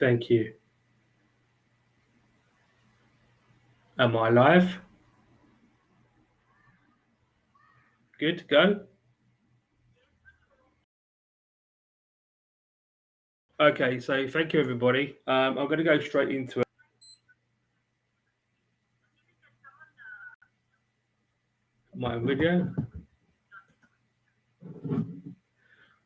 Thank you. Am I live? Good, go. Okay, so thank you, everybody. I'm going to go straight into my video.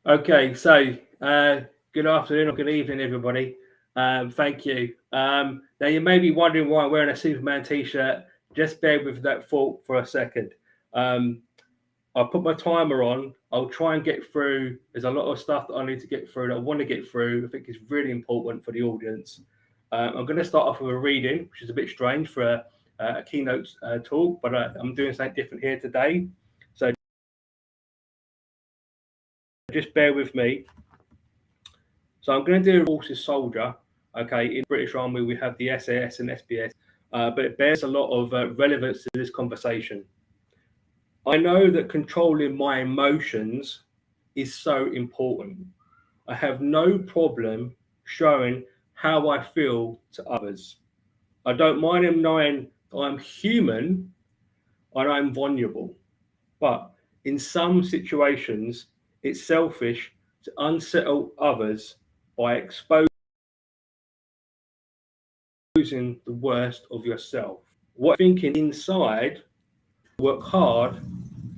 Okay, so good afternoon or good evening, everybody. Thank you. Now, you may be wondering why I'm wearing a Superman t-shirt. Just bear with that thought for a second. I'll put my timer on. I'll try and get through. There's a lot of stuff that I need to get through that I want to get through. I think it's really important for the audience. I'm going to start off with a reading, which is a bit strange for a keynote talk, but I'm doing something different here today. So just bear with me. So I'm going to do a forces soldier. Okay, in the British Army, we have the SAS and SBS, but it bears a lot of relevance to this conversation. I know that controlling my emotions is so important. I have no problem showing how I feel to others. I don't mind them knowing that I'm human and I'm vulnerable. But in some situations, it's selfish to unsettle others by exposing the worst of yourself. What thinking inside, work hard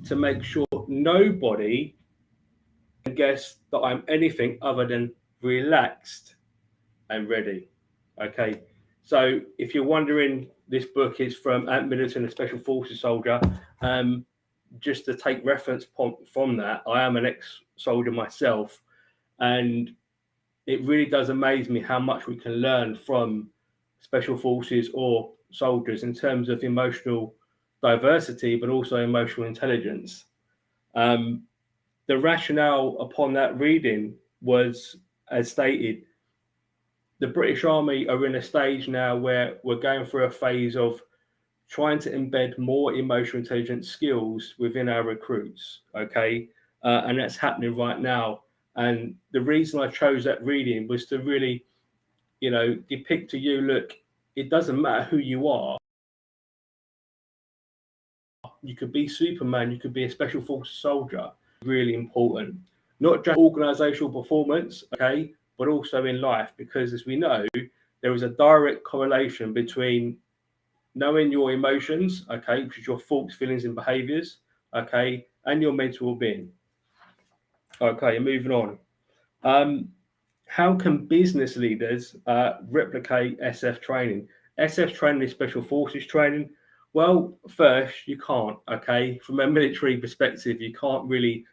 to make sure nobody can guess that I'm anything other than relaxed and ready. Okay, so if you're wondering, this book is from Ant Middleton, a Special Forces soldier. Just to take reference from that, I am an ex-soldier myself, and it really does amaze me how much we can learn from Special Forces or soldiers in terms of emotional diversity, but also emotional intelligence. The rationale upon that reading was, as stated, the British Army are in a stage now where we're going through a phase of trying to embed more emotional intelligence skills within our recruits. Okay. And that's happening right now. And the reason I chose that reading was to really, depict to you, look, it doesn't matter who you are. You could be Superman, you could be a special forces soldier. Really important, not just organizational performance, okay, but also in life, because as we know, there is a direct correlation between knowing your emotions, okay, which is your thoughts, feelings, and behaviors, okay, and your mental well-being. Okay, moving on. How can business leaders replicate SF training? SF training is special forces training. Well, first, you can't, okay? From a military perspective, you can't really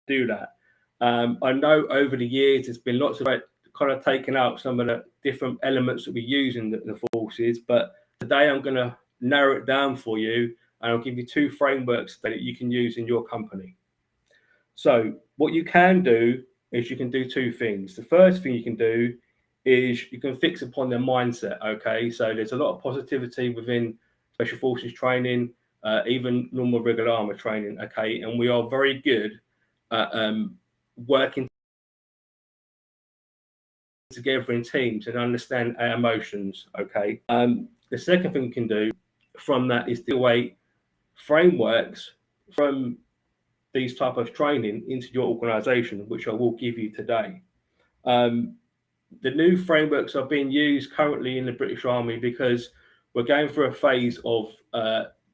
do that. I know over the years, there's been lots of kind of taking out some of the different elements that we use in the forces, but today I'm going to narrow it down for you, and I'll give you two frameworks that you can use in your company. So what you can do is you can do two things. The first thing you can do is you can fix upon their mindset. Okay, so there's a lot of positivity within special forces training, even normal regular armor training. Okay, and we are very good at working together in teams and understand our emotions. Okay, the second thing you can do from that is to away frameworks from these type of training into your organization, which I will give you today. The new frameworks are being used currently in the British Army because we're going through a phase of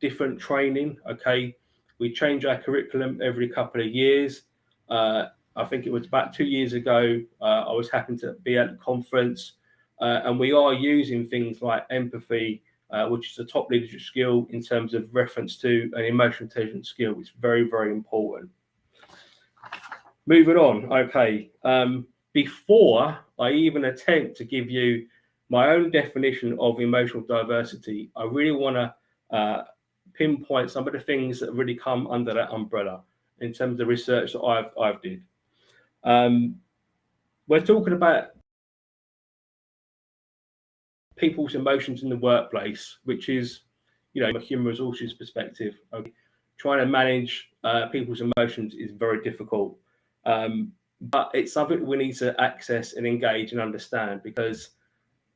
different training. Okay, we change our curriculum every couple of years. I think it was about 2 years ago. I was happy to be at the conference, and we are using things like empathy, which is a top leadership skill in terms of reference to an emotional intelligence skill. It's very, very important. Moving on. Okay. Before I even attempt to give you my own definition of emotional diversity, I really want to pinpoint some of the things that really come under that umbrella in terms of the research that I've did. We're talking about people's emotions in the workplace, which is, from a human resources perspective. Okay? Trying to manage people's emotions is very difficult. but it's something we need to access and engage and understand because,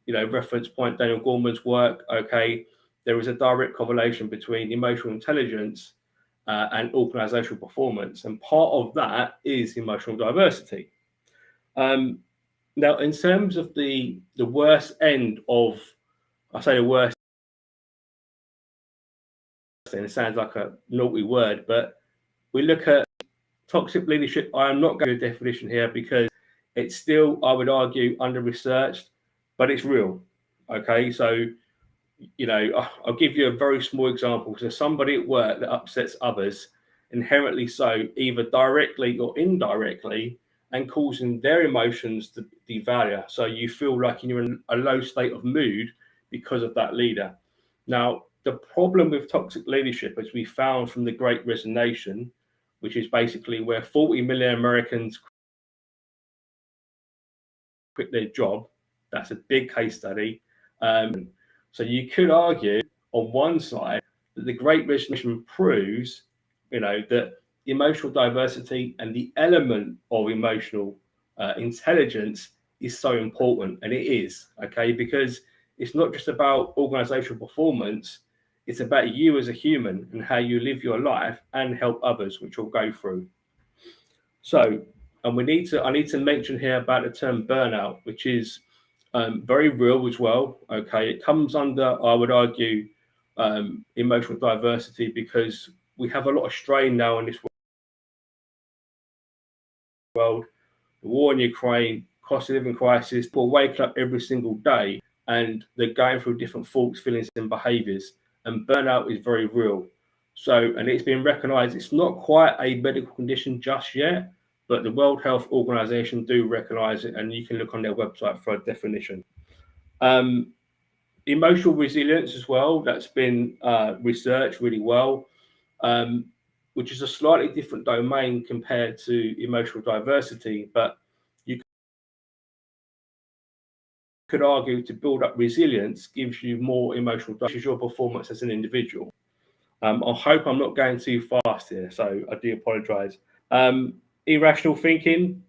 reference point Daniel Goleman's work, okay, there is a direct correlation between emotional intelligence and organizational performance. And part of that is emotional diversity. Now, in terms of the worst end of, I say the worst, and it sounds like a naughty word, but we look at toxic leadership. I am not going to do a definition here because it's still, I would argue, under researched, but it's real. Okay, so I'll give you a very small example. So somebody at work that upsets others, inherently so, either directly or indirectly, and causing their emotions to devalue. So you feel like you're in a low state of mood because of that leader. Now, the problem with toxic leadership, as we found from the Great Resignation, which is basically where 40 million Americans quit their job. That's a big case study. So you could argue on one side that the Great Resignation proves, that emotional diversity and the element of emotional intelligence is so important, and it is, okay, because it's not just about organizational performance. It's about you as a human and how you live your life and help others, which we'll go through. So, and I need to mention here about the term burnout, which is very real as well. Okay, it comes under, I would argue, emotional diversity because we have a lot of strain now in this world. The war in Ukraine, cost of living crisis. People wake up every single day and they're going through different thoughts, feelings, and behaviours. And burnout is very real. So, and it's been recognised. It's not quite a medical condition just yet, but the World Health Organization do recognise it, and you can look on their website for a definition. Emotional resilience as well, that's been researched really well, which is a slightly different domain compared to emotional diversity, but you could argue to build up resilience gives you more emotional diversity, your performance as an individual. I hope I'm not going too fast here, so I do apologise. Irrational thinking,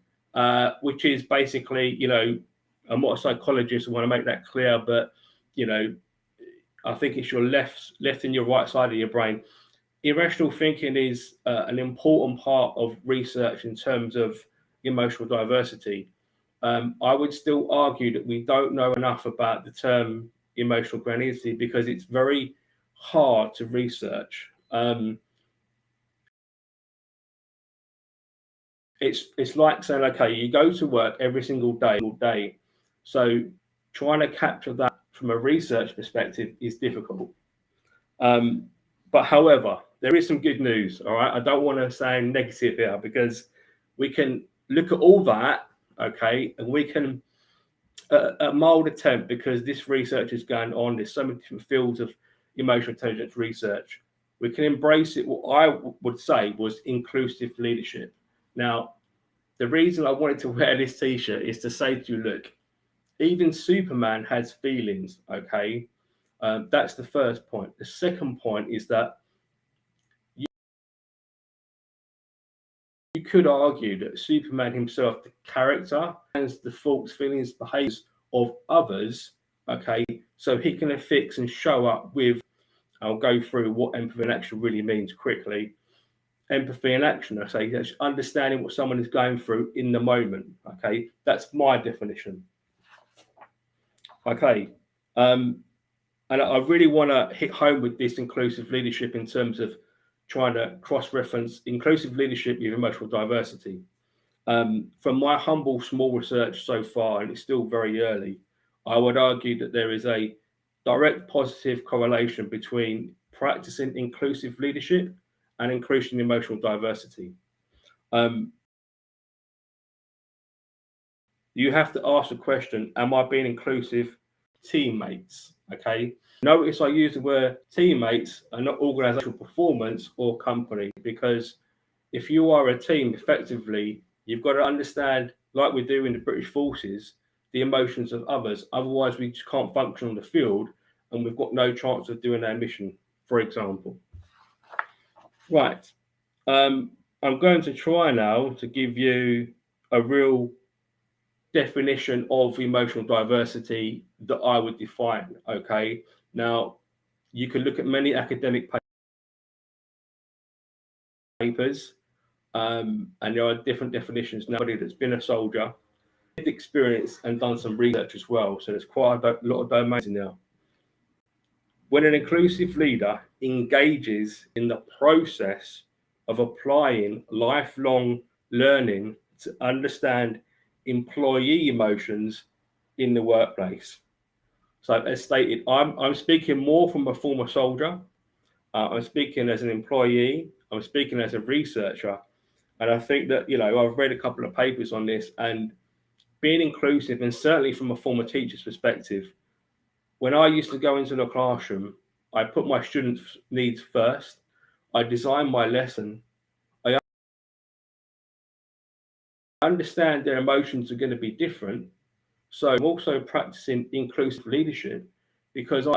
which is basically, I'm not a psychologist, I want to make that clear, but, I think it's your left and your right side of your brain. Irrational thinking is an important part of research in terms of emotional diversity. I would still argue that we don't know enough about the term emotional granularity because it's very hard to research. It's like saying, okay, you go to work every single day. So trying to capture that from a research perspective is difficult. But however, there is some good news. All right, I don't want to sound negative here because we can look at all that, okay, and we can a mild attempt because this research is going on. There's so many different fields of emotional intelligence research. We can embrace it. What I would say was inclusive leadership. Now, the reason I wanted to wear this t-shirt is to say to you, look, even Superman has feelings, okay? That's the first point. The second point is that you could argue that Superman himself, the character, has the thoughts, feelings, behaviors of others, okay? So he can affix and show up with, I'll go through what empathy in action really means quickly. Empathy in action, I say, that's understanding what someone is going through in the moment, okay? That's my definition. Okay. And I really want to hit home with this inclusive leadership in terms of trying to cross-reference inclusive leadership with emotional diversity. From my humble small research so far, and it's still very early, I would argue that there is a direct positive correlation between practicing inclusive leadership and increasing emotional diversity. You have to ask the question, am I being inclusive? Teammates, okay? Notice I use the word teammates and not organizational performance or company, because if you are a team effectively, you've got to understand, like we do in the British forces, the emotions of others. Otherwise, we just can't function on the field and we've got no chance of doing our mission, for example. Right. I'm going to try now to give you a real definition of emotional diversity that I would define. Okay, now you can look at many academic papers, and there are different definitions. Nobody that's been a soldier, experience, and done some research as well. So there's quite a lot of domains in there. When an inclusive leader engages in the process of applying lifelong learning to understand employee emotions in the workplace. So as stated, I'm speaking more from a former soldier. I'm speaking as an employee. I'm speaking as a researcher. And I think that, I've read a couple of papers on this, and being inclusive, and certainly from a former teacher's perspective, when I used to go into the classroom, I put my students' needs first. I design my lesson. I understand their emotions are going to be different. So I'm also practicing inclusive leadership because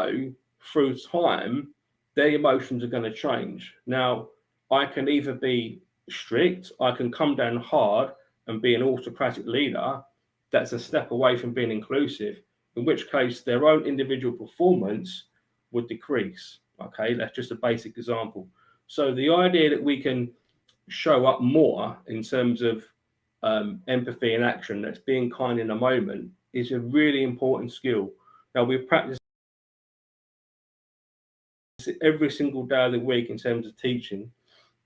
through time, their emotions are going to change. Now, I can either be strict, I can come down hard and be an autocratic leader. That's a step away from being inclusive, in which case their own individual performance would decrease. Okay, that's just a basic example. So the idea that we can show up more in terms of empathy and action, that's being kind in a moment, is a really important skill. Now, we practice it every single day of the week in terms of teaching.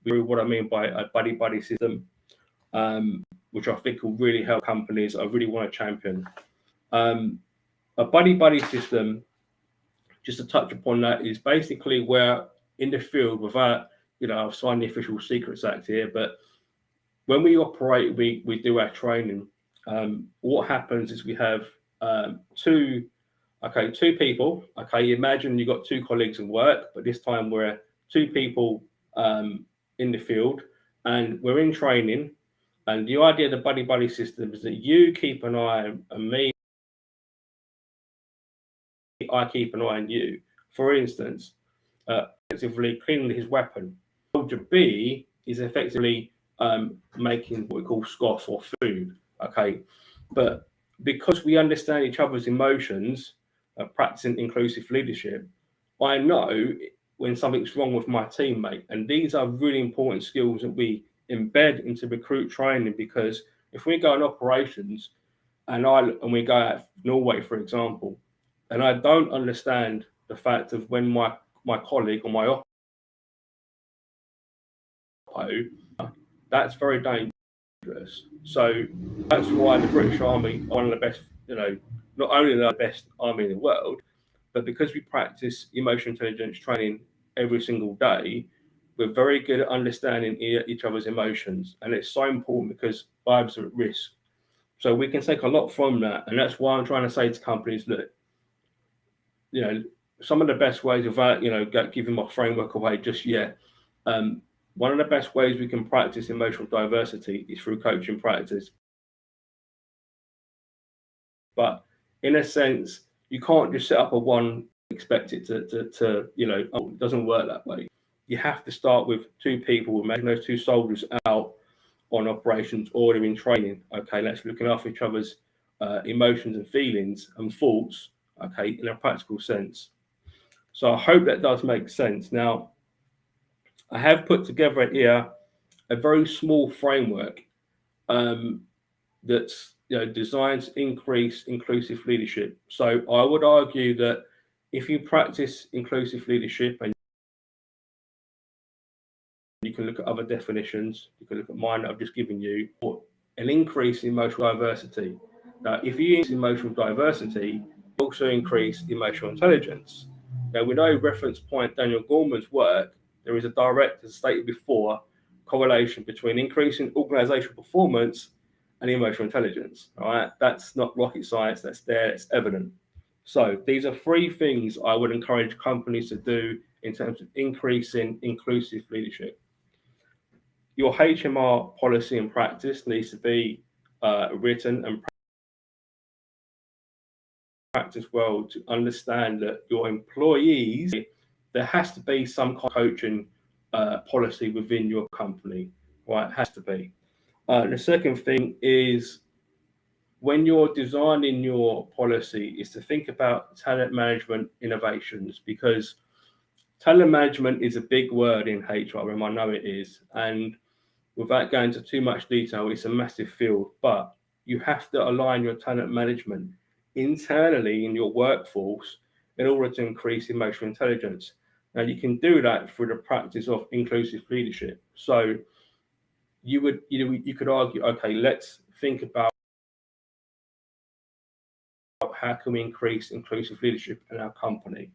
What I mean by a buddy system, which I think will really help companies. I really want to champion. A buddy system, just to touch upon that, is basically where in the field, without, I've signed the Official Secrets Act here, but when we operate, we do our training. What happens is we have two people. Okay, imagine you've got two colleagues in work, but this time we're two people in the field, and we're in training. And the idea of the buddy system is that you keep an eye on me, I keep an eye on you. For instance, effectively cleaning his weapon. Soldier B is effectively making what we call scoff or food. Okay, but because we understand each other's emotions, practicing inclusive leadership, I know when something's wrong with my teammate, and these are really important skills that we embed into recruit training. Because if we go in operations and we go out Norway, for example, and I don't understand the fact of when my colleague or my oppo, that's very dangerous. So that's why the British Army are one of the best, not only the best army in the world, but because we practice emotional intelligence training every single day, we're very good at understanding each other's emotions. And it's so important because lives are at risk. So we can take a lot from that. And that's why I'm trying to say to companies, look, some of the best ways, without, giving my framework away just yet, one of the best ways we can practice emotional diversity is through coaching practice. But in a sense, you can't just set up a one, expect it to it doesn't work that way. You have to start with two people. Imagine those two soldiers out on operations or they're in training. Okay, let's looking after each other's emotions and feelings and thoughts. Okay, in a practical sense. So I hope that does make sense. Now, I have put together here a very small framework that's designed to increase inclusive leadership. So I would argue that if you practice inclusive leadership, and you can look at other definitions, you can look at mine that I've just given you, or an increase in emotional diversity. Now, if you use emotional diversity, you also increase emotional intelligence. Now, we know reference point Daniel Gorman's work, there is a direct, as stated before, correlation between increasing organizational performance and emotional intelligence. All right, that's not rocket science, that's there, it's evident. So these are three things I would encourage companies to do in terms of increasing inclusive leadership. Your HMR policy and practice needs to be written and practiced well to understand that your employees, there has to be some kind of coaching policy within your company, right? It has to be. The second thing is when you're designing your policy is to think about talent management innovations, because talent management is a big word in HR, and I know it is. And without going into too much detail, it's a massive field, but you have to align your talent management internally in your workforce in order to increase emotional intelligence. Now, you can do that through the practice of inclusive leadership. So you could argue, okay, let's think about how can we increase inclusive leadership in our company.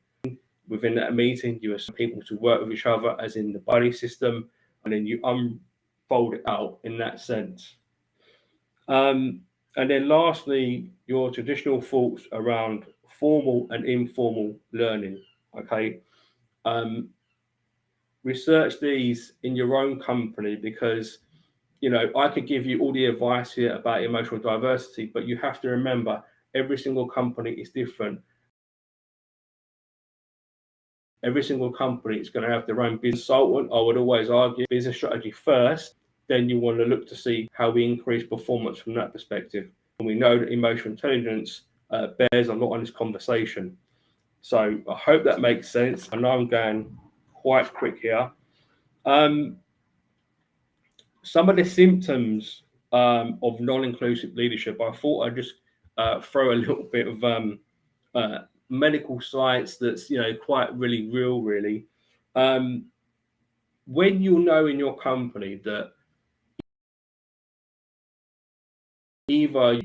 Within that meeting, you assign people to work with each other, as in the buddy system, and then you unfold it out in that sense. And then lastly, your traditional thoughts around formal and informal learning. Okay. Um, Research these in your own company, because I could give you all the advice here about emotional diversity, but you have to remember every single company is different. Every single company is going to have their own business consultant. I would always argue business strategy first, then you want to look to see how we increase performance from that perspective. And we know that emotional intelligence bears a lot on this conversation. So I hope that makes sense. I know I'm going quite quick here. Some of the symptoms of non-inclusive leadership, I thought I'd just throw a little bit of medical science that's quite really real, really. When you know in your company that either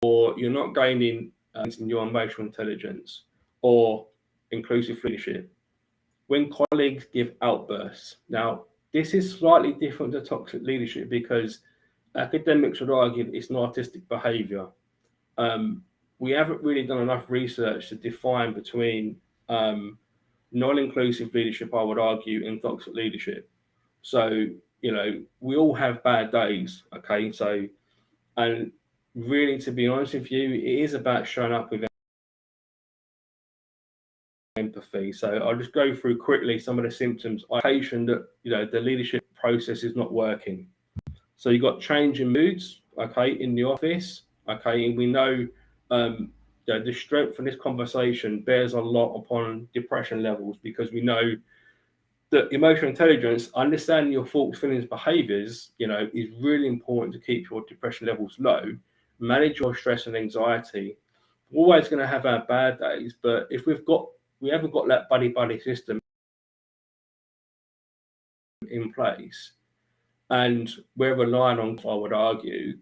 or you're not gaining in your emotional intelligence or inclusive leadership, when colleagues give outbursts. Now, this is slightly different to toxic leadership because academics would argue it's narcissistic behavior. We haven't really done enough research to define between non-inclusive leadership, I would argue, and toxic leadership. So, we all have bad days, okay? So, and really, to be honest with you, it is about showing up with empathy. So I'll just go through quickly some of the symptoms. Indication that the leadership process is not working. So you've got change in moods, okay, in the office, okay, and we know the strength of this conversation bears a lot upon depression levels, because we know that emotional intelligence, understanding your thoughts, feelings, behaviors, is really important to keep your depression levels low. Manage your stress and anxiety. We're always going to have our bad days, but if we haven't got that buddy system in place, and we're relying on, I would argue,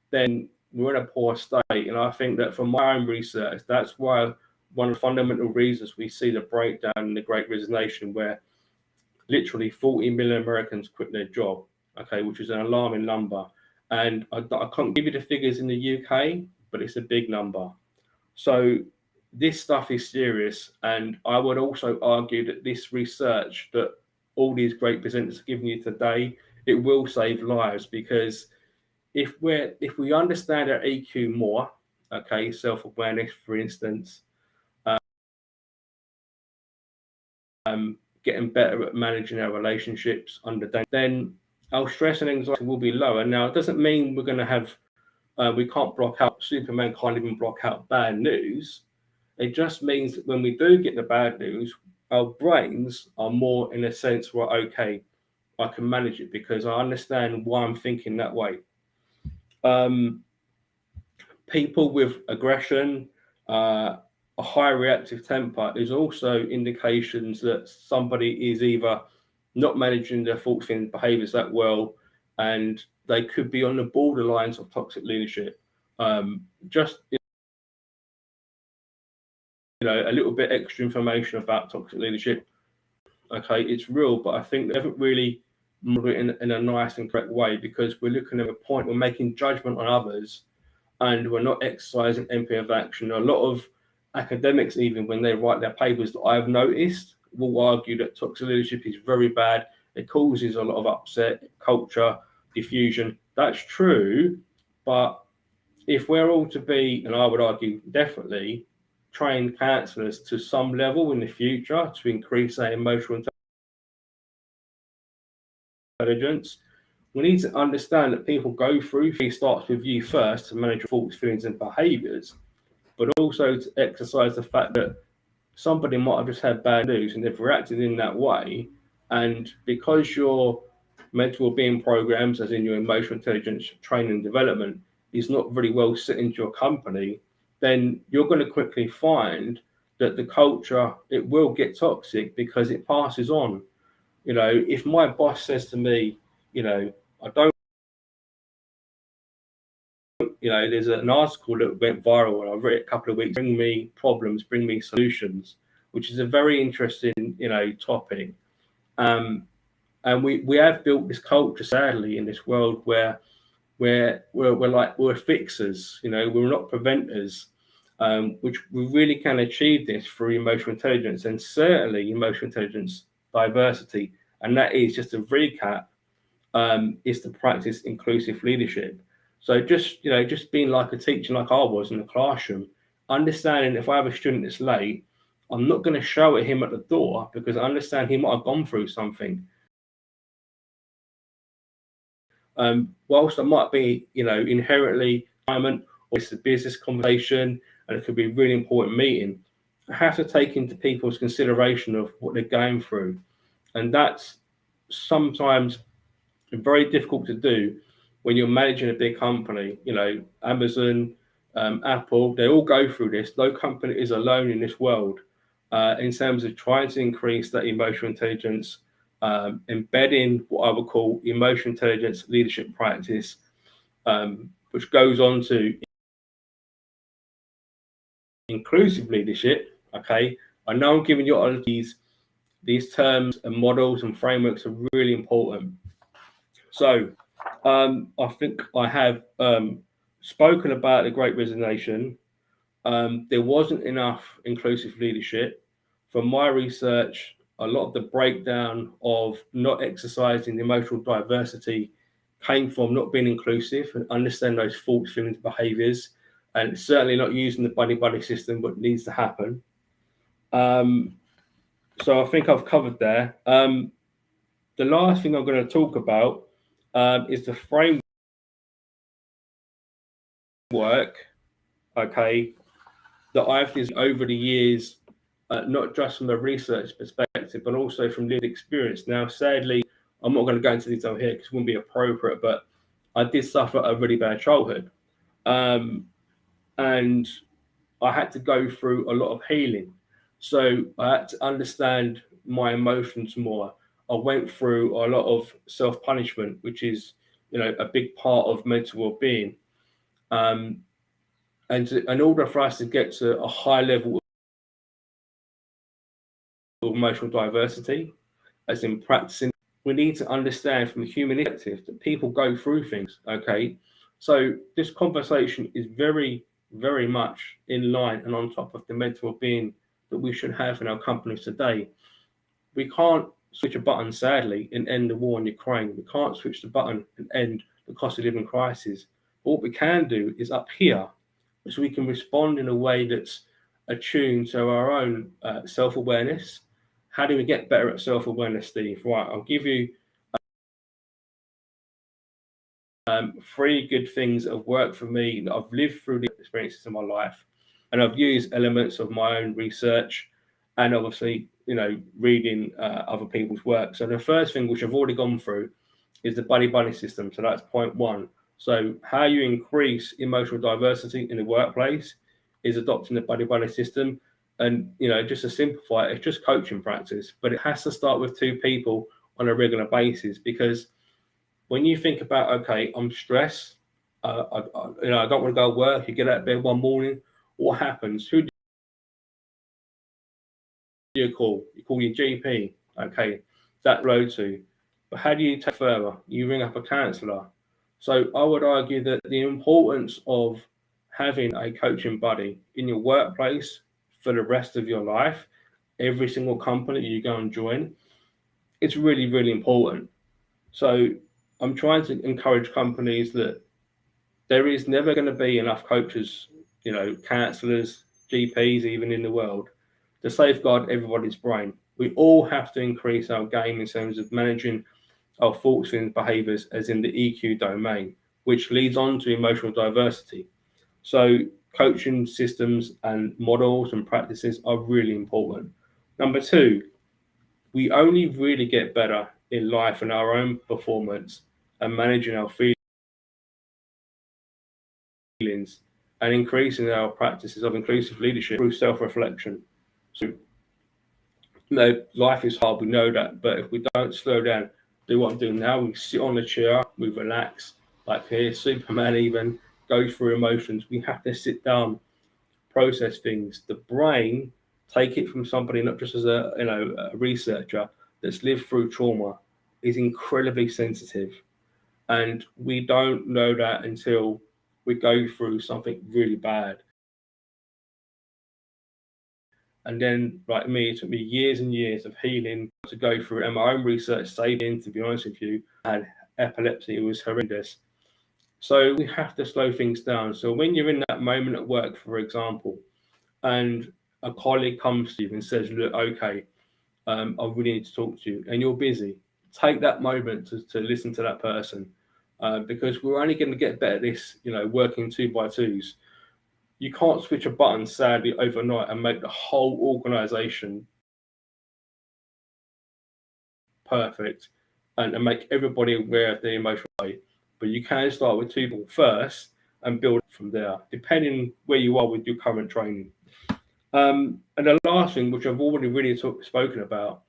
then we're in a poor state. And I think that from my own research, that's why one of the fundamental reasons we see the breakdown in the Great Resignation, where literally 40 million Americans quit their job, okay, which is an alarming number. And I can't give you the figures in the UK, but it's a big number. So this stuff is serious. And I would also argue that this research that all these great presenters are giving you today, it will save lives, because if we understand our EQ more, okay, self-awareness, for instance, getting better at managing our relationships under danger, then our stress and anxiety will be lower. Now, it doesn't mean we're going to have, we can't block out, Superman can't even block out bad news. It just means that when we do get the bad news, our brains are more in a sense where, okay, I can manage it because I understand why I'm thinking that way. People with aggression, a high reactive temper is also indications that somebody is either not managing their thoughts, feelings, behaviors that well, and they could be on the borderlines of toxic leadership. Just a little bit extra information about toxic leadership. Okay, it's real, but I think they haven't really modeled it in a nice and correct way, because we're looking at a point, we're making judgment on others, and we're not exercising empathy of action. A lot of academics, even when they write their papers that I've noticed, will argue that toxic leadership is very bad. It causes a lot of upset, culture, diffusion. That's true, but if we're all to be, and I would argue definitely, trained counsellors to some level in the future to increase our emotional intelligence, we need to understand that people go through. It starts with you first to manage your thoughts, feelings, and behaviours, but also to exercise the fact that somebody might have just had bad news and they've reacted in that way. And because your mental well-being programs, as in your emotional intelligence training and development, is not really well set into your company, then you're going to quickly find that the culture, it will get toxic because it passes on. You know, if my boss says to me, you know, I don't, you know, there's an article that went viral and I've read it a couple of weeks, bring me problems, bring me solutions, which is a very interesting, you know, topic. And we have built this culture, sadly, in this world where we're fixers, you know, we're not preventers, which we really can achieve this through emotional intelligence, and certainly emotional intelligence diversity. And that is, just to recap, is to practice inclusive leadership. So just, you know, just being like a teacher, like I was in the classroom, understanding if I have a student that's late, I'm not going to shout at him at the door because I understand he might have gone through something. Whilst I might be, you know, inherently or it's a business conversation and it could be a really important meeting, I have to take into people's consideration of what they're going through. And that's sometimes very difficult to do when you're managing a big company. You know, Amazon, Apple, they all go through this. No company is alone in this world in terms of trying to increase that emotional intelligence, embedding what I would call emotional intelligence leadership practice, which goes on to inclusive leadership. Okay, I know I'm giving you all of these terms and models and frameworks are really important. So I think I have spoken about the Great Resignation. There wasn't enough inclusive leadership. From my research, a lot of the breakdown of not exercising emotional diversity came from not being inclusive and understand those thoughts, feelings, behaviours, and certainly not using the buddy system, what needs to happen. So I think I've covered there. The last thing I'm going to talk about is the framework, okay, that I've designed over the years, not just from a research perspective, but also from lived experience. Now, sadly, I'm not going to go into detail here because it wouldn't be appropriate, but I did suffer a really bad childhood. And I had to go through a lot of healing. So I had to understand my emotions more. I went through a lot of self-punishment, which is, you know, a big part of mental well-being. And in order for us to get to a high level of emotional diversity, as in practicing, we need to understand from a human perspective that people go through things. Okay, so this conversation is very, very much in line and on top of the mental well-being that we should have in our companies today. We can't switch a button, sadly, and end the war in Ukraine. We can't switch the button and end the cost of living crisis. But what we can do is up here, so we can respond in a way that's attuned to our own self-awareness. How do we get better at self-awareness, Steve? Right, I'll give you three good things that have worked for me, that I've lived through the experiences in my life, and I've used elements of my own research and obviously, you know, reading other people's work. So the first thing, which I've already gone through, is the buddy system. So that's point one. So how you increase emotional diversity in the workplace is adopting the buddy system. And, you know, just to simplify it, it's just coaching practice, but it has to start with two people on a regular basis. Because when you think about, okay, I'm stressed, you know, I don't want to go to work, you get out of bed one morning, what happens? Who do you call? You call your GP, okay, that road to. But how do you take further? You ring up a counsellor. So I would argue that the importance of having a coaching buddy in your workplace for the rest of your life, every single company you go and join, it's really, really important. So I'm trying to encourage companies that there is never going to be enough coaches, you know, counsellors, GPs, even in the world, to safeguard everybody's brain. We all have to increase our game in terms of managing of thoughts, feelings, behaviors as in the EQ domain, which leads on to emotional diversity. So coaching systems and models and practices are really important. Number two, we only really get better in life and our own performance and managing our feelings and increasing our practices of inclusive leadership through self-reflection. So, life is hard, we know that, but if we don't slow down, do what I'm doing now, we sit on the chair, we relax, like here, Superman even goes through emotions. We have to sit down, process things. The brain, take it from somebody not just as a researcher that's lived through trauma, is incredibly sensitive, and we don't know that until we go through something really bad. And then, like me, it took me years and years of healing to go through. And my own research saved in, to be honest with you, I had epilepsy. It was horrendous. So we have to slow things down. So when you're in that moment at work, for example, and a colleague comes to you and says, look, okay, I really need to talk to you, and you're busy, take that moment to listen to that person, because we're only going to get better at this, working two by twos. You can't switch a button, sadly, overnight and make the whole organization perfect and make everybody aware of the emotional way. But you can start with two people first and build from there, depending where you are with your current training. And the last thing, which I've already really spoken about,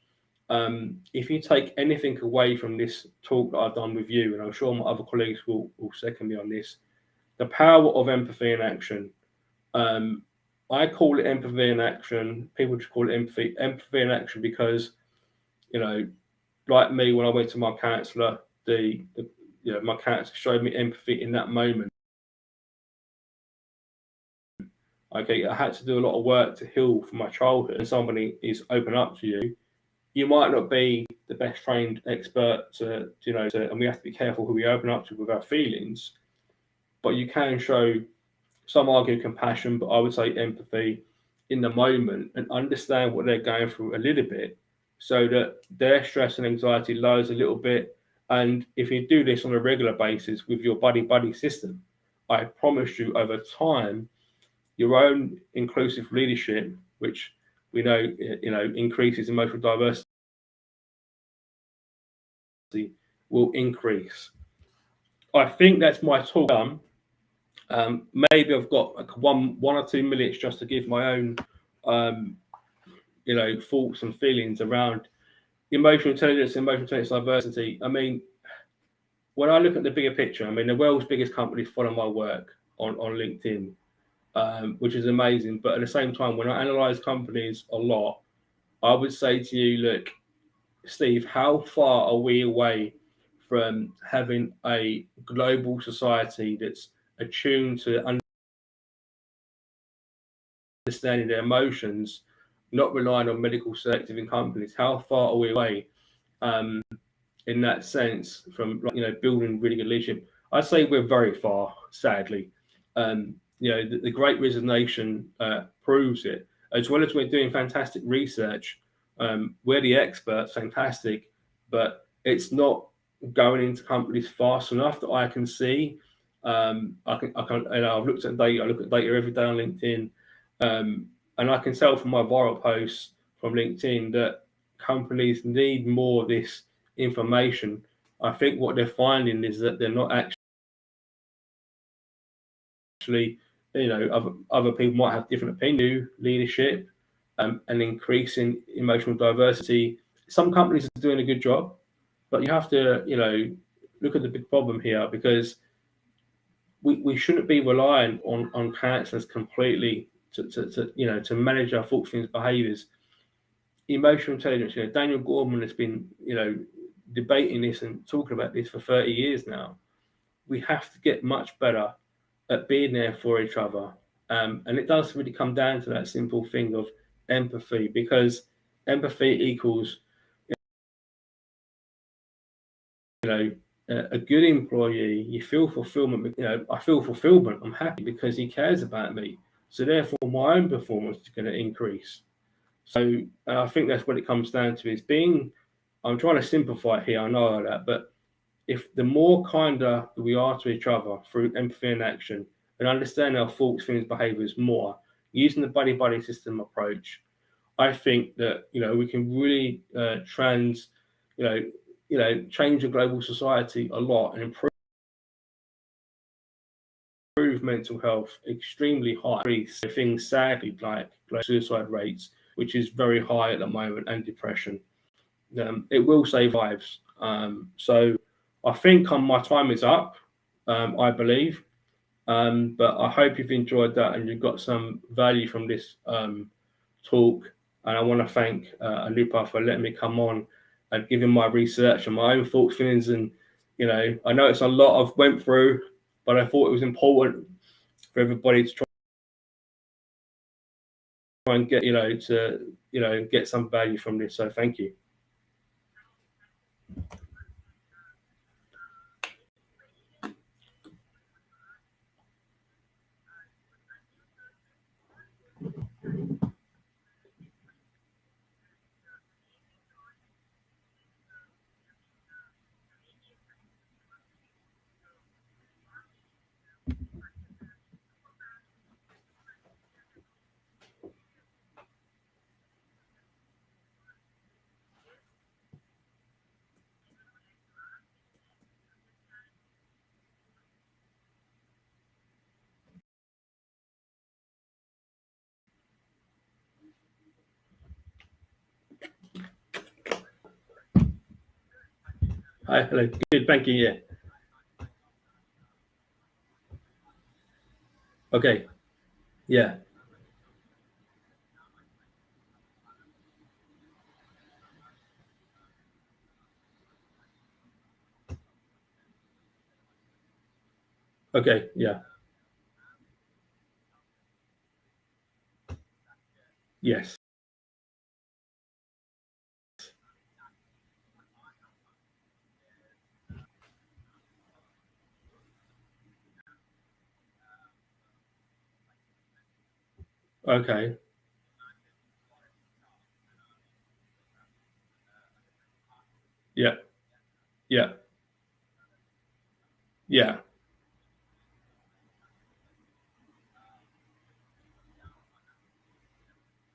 if you take anything away from this talk that I've done with you, and I'm sure my other colleagues will second me on this, the power of empathy in action. I call it empathy in action. People just call it empathy in action because, like me, when I went to my counsellor, my counsellor showed me empathy in that moment. Okay, I had to do a lot of work to heal from my childhood, and somebody is open up to you. You might not be the best trained expert and we have to be careful who we open up to with our feelings, but you can show, some argue compassion, but I would say empathy in the moment and understand what they're going through a little bit so that their stress and anxiety lowers a little bit. And if you do this on a regular basis with your buddy system, I promise you over time, your own inclusive leadership, which we know, increases emotional diversity, will increase. I think that's my talk done. Maybe I've got like one or 2 minutes just to give my own, thoughts and feelings around emotional intelligence diversity. I mean, when I look at the bigger picture, I mean, the world's biggest companies follow my work on LinkedIn, which is amazing. But at the same time, when I analyze companies a lot, I would say to you, look, Steve, how far are we away from having a global society that's attuned to understanding their emotions, not relying on medical selective in companies? How far are we away in that sense from building really good leadership? I'd say we're very far, sadly. The Great Resignation proves it. As well as we're doing fantastic research, we're the experts, fantastic, but it's not going into companies fast enough that I can see. I can, I've looked at data. I look at data every day on LinkedIn, and I can tell from my viral posts from LinkedIn that companies need more of this information. I think what they're finding is that they're not actually, other people might have different opinion, leadership, and increasing emotional diversity. Some companies are doing a good job, but you have to, look at the big problem here, because we shouldn't be relying on counsellors completely to manage our thoughts, feelings, behaviours. Emotional intelligence. Daniel Gorman has been, debating this and talking about this for 30 years now. We have to get much better at being there for each other, and it does really come down to that simple thing of empathy, because empathy equals, a good employee. You feel fulfillment. I feel fulfillment. I'm happy because he cares about me. So therefore, my own performance is going to increase. So I think that's what it comes down to: is being I'm trying to simplify it here. I know that, but if the more kinder we are to each other through empathy and action, and understand our thoughts, feelings, behaviours more, using the buddy buddy system approach, I think that we can really you know, change the global society a lot and improve mental health extremely high. Things sadly like suicide rates, which is very high at the moment, and depression. It will save lives. So I think my time is up. I believe. But I hope you've enjoyed that and you've got some value from this talk. And I want to thank Anupa for letting me come on and giving my research and my own thoughts, feelings, and I know it's a lot I've went through, but I thought it was important for everybody to try and get get some value from this. So thank you. Hi, hello, good, thank you. Yeah. Okay. Yeah. Okay. Yeah. Yes. Okay. Yeah. Yeah. Yeah.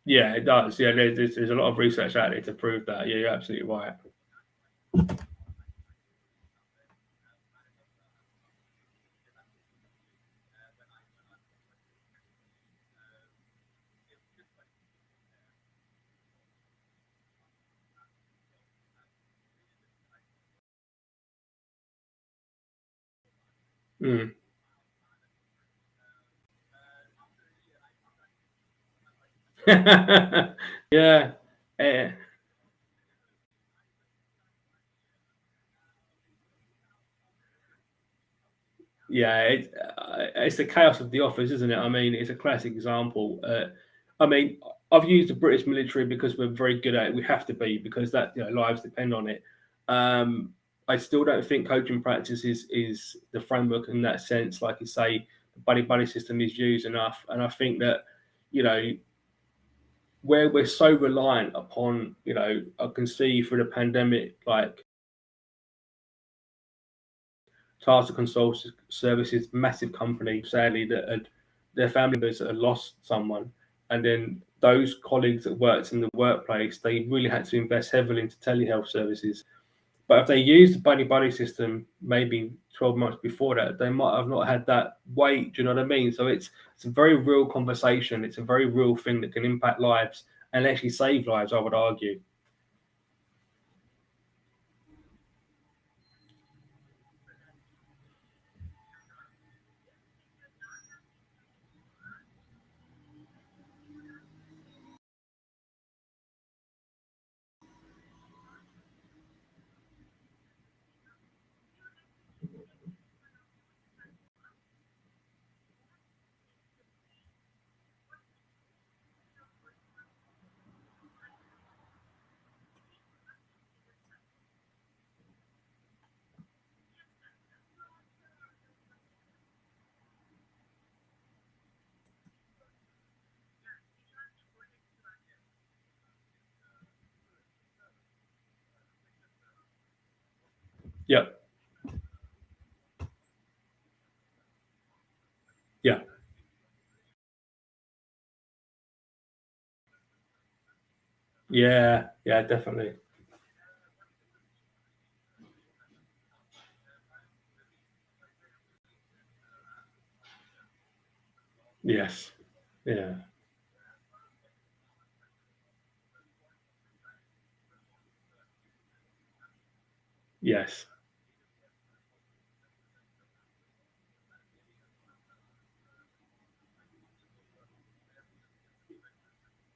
Yeah, it does. Yeah, there's a lot of research out there to prove that. Yeah, you're absolutely right. Mm. Yeah. Eh, yeah, it's the chaos of the office, isn't it? I mean, it's a classic example. I mean, I've used the British military because we're very good at it. We have to be because that lives depend on it. Um, I still don't think coaching practice is the framework in that sense. Like you say, the buddy buddy system is used enough, and I think that you know where we're so reliant upon, I can see through the pandemic, like Tata Consult Services, massive company, sadly, that had their family members that had lost someone. And then those colleagues that worked in the workplace, they really had to invest heavily into telehealth services. But if they used the buddy buddy system maybe 12 months before that, they might have not had that weight. Do you know what I mean? So it's a very real conversation. It's a very real thing that can impact lives and actually save lives, I would argue. Yeah. Yeah. Yeah. Yeah. Definitely. Yes. Yeah. Yes.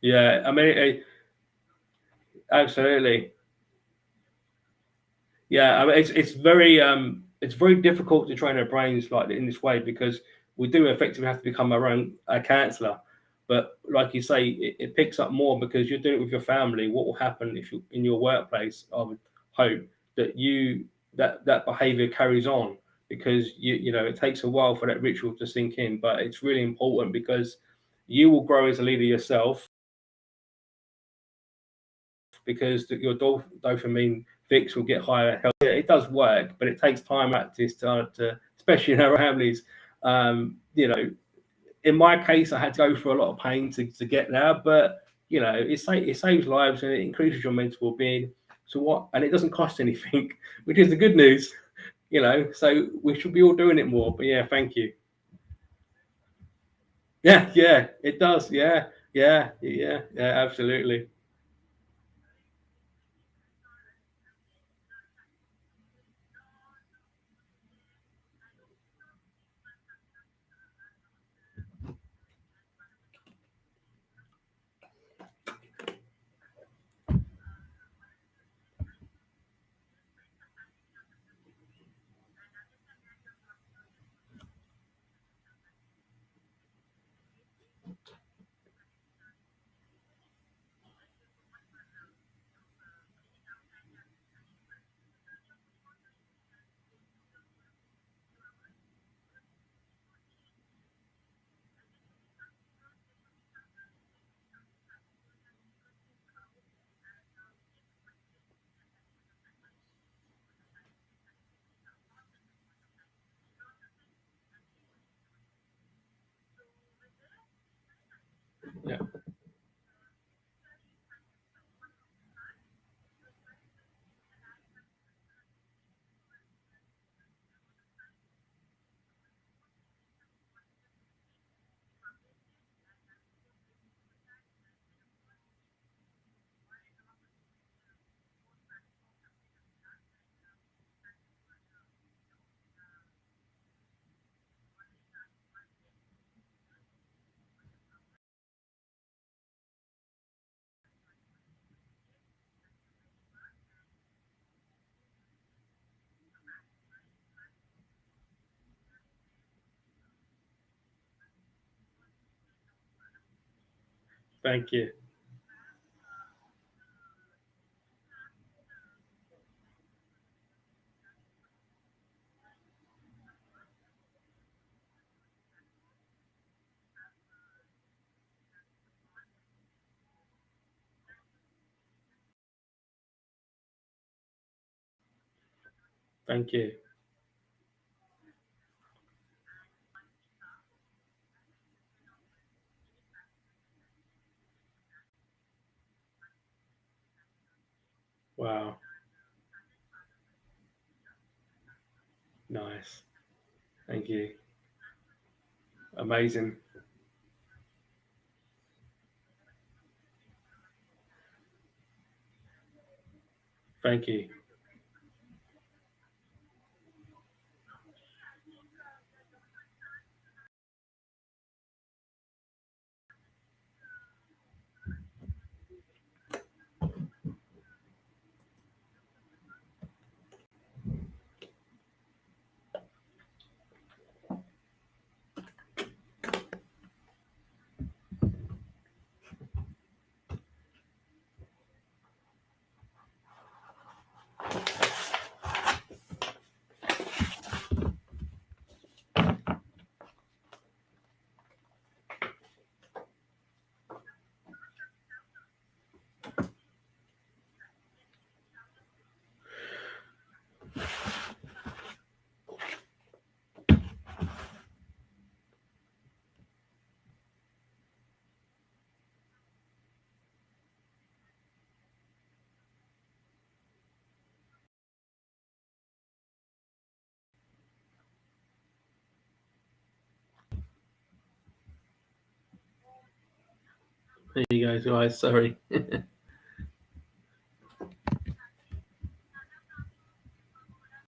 Yeah. I mean, absolutely. Yeah, I mean, it's very difficult to train our brains like in this way because we do effectively have to become our own counselor. But like you say, it picks up more because you're doing it with your family. What will happen if you in your workplace? I would hope that that behaviour carries on because it takes a while for that ritual to sink in, but it's really important because you will grow as a leader yourself because your dopamine fix will get higher health. Yeah, it does work, but it takes time practice to especially in our families. In my case, I had to go through a lot of pain to get there, but it saves lives and it increases your mental well-being. So what? And it doesn't cost anything, which is the good news. So we should be all doing it more. But yeah, thank you. Yeah, yeah, it does. Yeah, yeah, yeah, yeah, absolutely. Yeah, thank you, thank you. Wow, nice. Thank you. Amazing. Thank you. There you go, guys. Sorry.